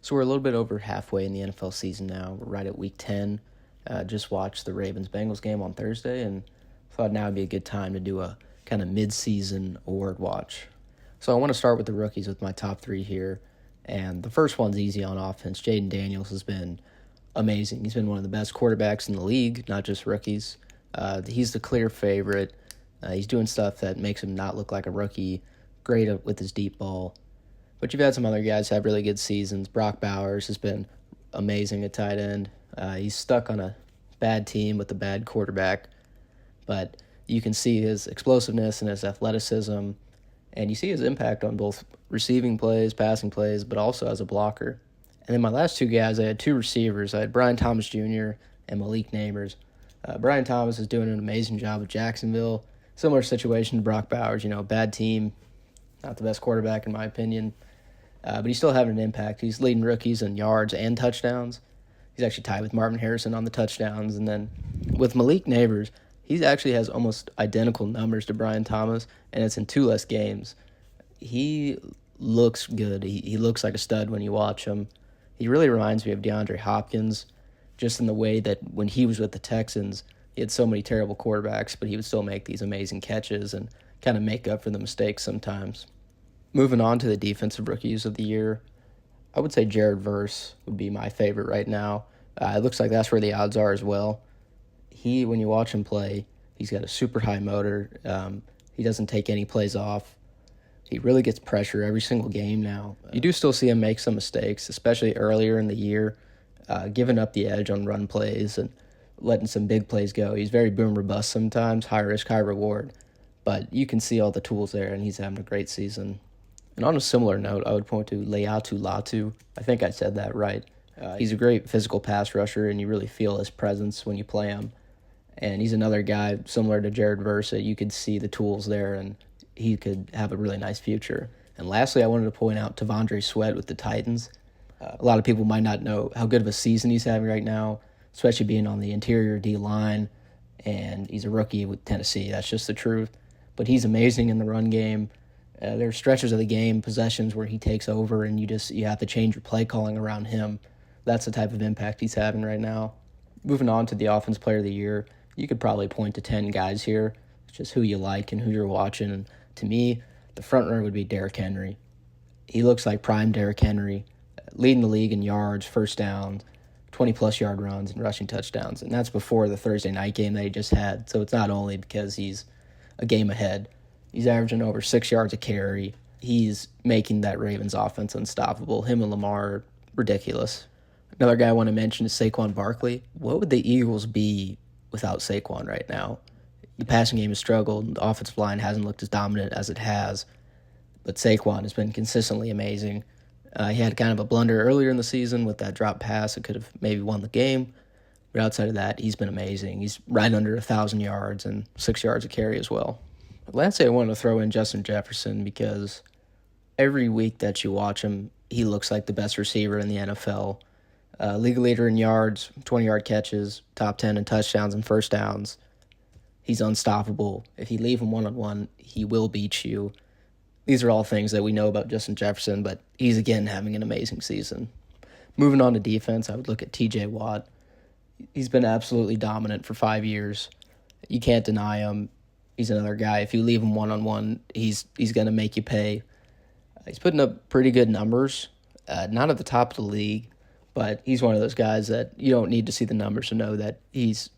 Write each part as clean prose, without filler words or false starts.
So we're a little bit over halfway in the NFL season now. We're right at week 10. Just watched the Ravens-Bengals game on Thursday and thought now would be a good time to do a kind of mid-season award watch. So I want to start with the rookies with my top three here. And the first one's easy on offense. Jaden Daniels has been amazing. He's been one of the best quarterbacks in the league, not just rookies. He's the clear favorite. He's doing stuff that makes him not look like a rookie. Great with his deep ball. But you've had some other guys have really good seasons. Brock Bowers has been amazing at tight end. He's stuck on a bad team with a bad quarterback, but you can see his explosiveness and his athleticism, and you see his impact on both receiving plays, passing plays, but also as a blocker. And then my last two guys, I had two receivers. I had Brian Thomas Jr. and Malik Neighbors. Brian Thomas is doing an amazing job with Jacksonville. Similar situation to Brock Bowers, bad team, not the best quarterback in my opinion. But he's still having an impact. He's leading rookies in yards and touchdowns. He's actually tied with Marvin Harrison on the touchdowns. And then with Malik Neighbors, he actually has almost identical numbers to Brian Thomas, and it's in two less games. He looks good. He looks like a stud when you watch him. He really reminds me of DeAndre Hopkins, just in the way that when he was with the Texans, he had so many terrible quarterbacks, but he would still make these amazing catches and kind of make up for the mistakes sometimes. Moving on to the defensive rookies of the year, I would say Jared Verse would be my favorite right now. It looks like that's where the odds are as well. When you watch him play, he's got a super high motor. He doesn't take any plays off. He really gets pressure every single game now. You do still see him make some mistakes, especially earlier in the year, giving up the edge on run plays and letting some big plays go. He's very boom or bust sometimes, high risk, high reward. But you can see all the tools there, and he's having a great season. And on a similar note, I would point to Leatu Latu. I think I said that right. He's a great physical pass rusher, and you really feel his presence when you play him. And he's another guy similar to Jared Versa. You could see the tools there, and he could have a really nice future. And lastly, I wanted to point out Tavondre Sweat with the Titans. A lot of people might not know how good of a season he's having right now, especially being on the interior D-line, and he's a rookie with Tennessee. That's just the truth. But he's amazing in the run game. There are stretches of the game, possessions where he takes over, and you have to change your play calling around him. That's the type of impact he's having right now. Moving on to the Offense Player of the Year, you could probably point to 10 guys here. It's just who you like and who you're watching. And to me, the front runner would be Derrick Henry. He looks like prime Derrick Henry, leading the league in yards, first downs, 20-plus yard runs, and rushing touchdowns. And that's before the Thursday night game that he just had. So it's not only because he's a game ahead. He's averaging over 6 yards a carry. He's making that Ravens offense unstoppable. Him and Lamar are ridiculous. Another guy I want to mention is Saquon Barkley. What would the Eagles be without Saquon right now? The passing game has struggled. The offensive line hasn't looked as dominant as it has. But Saquon has been consistently amazing. He had kind of a blunder earlier in the season with that drop pass that could have maybe won the game. But outside of that, he's been amazing. He's right under 1,000 yards and 6 yards a carry as well. Lastly, I wanted to throw in Justin Jefferson because every week that you watch him, he looks like the best receiver in the NFL. League leader in yards, 20-yard catches, top 10 in touchdowns and first downs. He's unstoppable. If you leave him one-on-one, he will beat you. These are all things that we know about Justin Jefferson, but he's, again, having an amazing season. Moving on to defense, I would look at T.J. Watt. He's been absolutely dominant for 5 years. You can't deny him. He's another guy. If you leave him one-on-one, he's going to make you pay. He's putting up pretty good numbers. Not at the top of the league, but he's one of those guys that you don't need to see the numbers to know that he's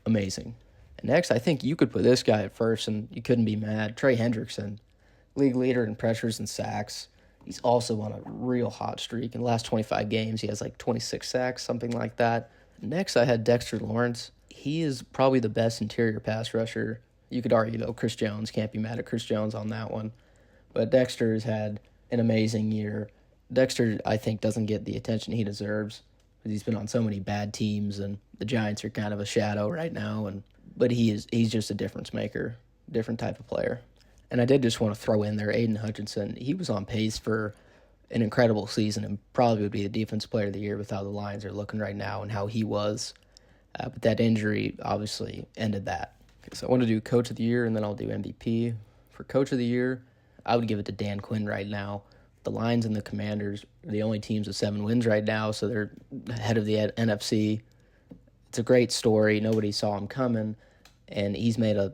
amazing. And next, I think you could put this guy at first, and you couldn't be mad. Trey Hendrickson, league leader in pressures and sacks. He's also on a real hot streak. In the last 25 games, he has like 26 sacks, something like that. Next, I had Dexter Lawrence. He is probably the best interior pass rusher. You could argue, though, Chris Jones. Can't be mad at Chris Jones on that one. But Dexter has had an amazing year. Dexter, I think, doesn't get the attention he deserves because he's been on so many bad teams, and the Giants are kind of a shadow right now. But he's just a difference maker, different type of player. And I did just want to throw in there Aiden Hutchinson. He was on pace for an incredible season and probably would be the defensive player of the year with how the Lions are looking right now and how he was. But that injury obviously ended that. Okay, so I want to do Coach of the Year, and then I'll do MVP. For Coach of the Year, I would give it to Dan Quinn right now. The Lions and the Commanders are the only teams with 7 wins right now, so they're ahead of the NFC. It's a great story. Nobody saw him coming, and he's made a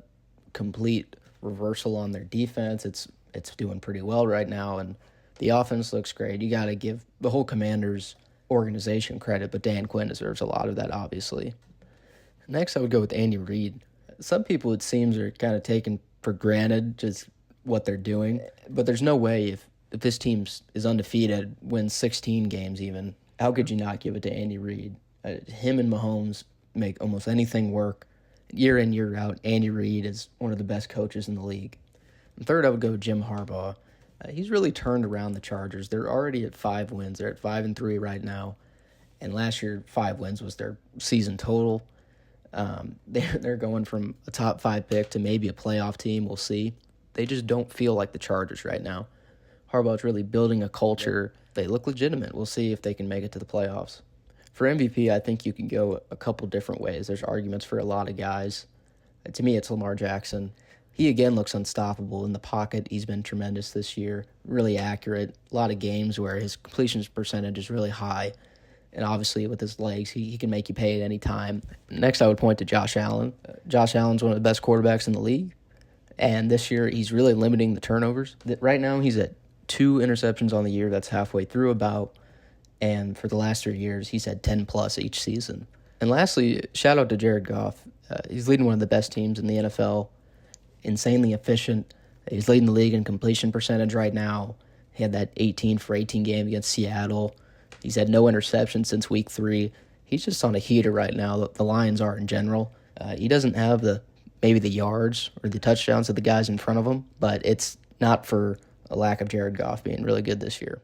complete reversal on their defense. It's doing pretty well right now, and the offense looks great. You got to give the whole Commanders organization credit, but Dan Quinn deserves a lot of that, obviously. Next, I would go with Andy Reid. Some people, it seems, are kind of taking for granted just what they're doing, but there's no way if this team is undefeated, wins 16 games even, how could you not give it to Andy Reid? Him and Mahomes make almost anything work. Year in, year out, Andy Reid is one of the best coaches in the league. And third, I would go with Jim Harbaugh. He's really turned around the Chargers. They're already at 5 wins. They're at 5-3 right now. And last year, 5 wins was their season total. They're going from a top 5 pick to maybe a playoff team. We'll see. They just don't feel like the Chargers right now. Harbaugh's really building a culture. They look legitimate. We'll see if they can make it to the playoffs. For MVP, I think you can go a couple different ways. There's arguments for a lot of guys. To me, it's Lamar Jackson. He, again, looks unstoppable in the pocket. He's been tremendous this year, really accurate. A lot of games where his completion percentage is really high. And obviously, with his legs, he can make you pay at any time. Next, I would point to Josh Allen. Josh Allen's one of the best quarterbacks in the league. And this year, he's really limiting the turnovers. Right now, he's at 2 interceptions on the year. That's halfway through about. And for the last 3 years, he's had 10-plus each season. And lastly, shout out to Jared Goff. He's leading one of the best teams in the NFL. Insanely efficient. He's leading the league in completion percentage right now. He had that 18 for 18 game against Seattle. He's had no interceptions since week 3. He's just on a heater right now. The Lions are in general. He doesn't have maybe the yards or the touchdowns of the guys in front of him, but it's not for a lack of Jared Goff being really good this year.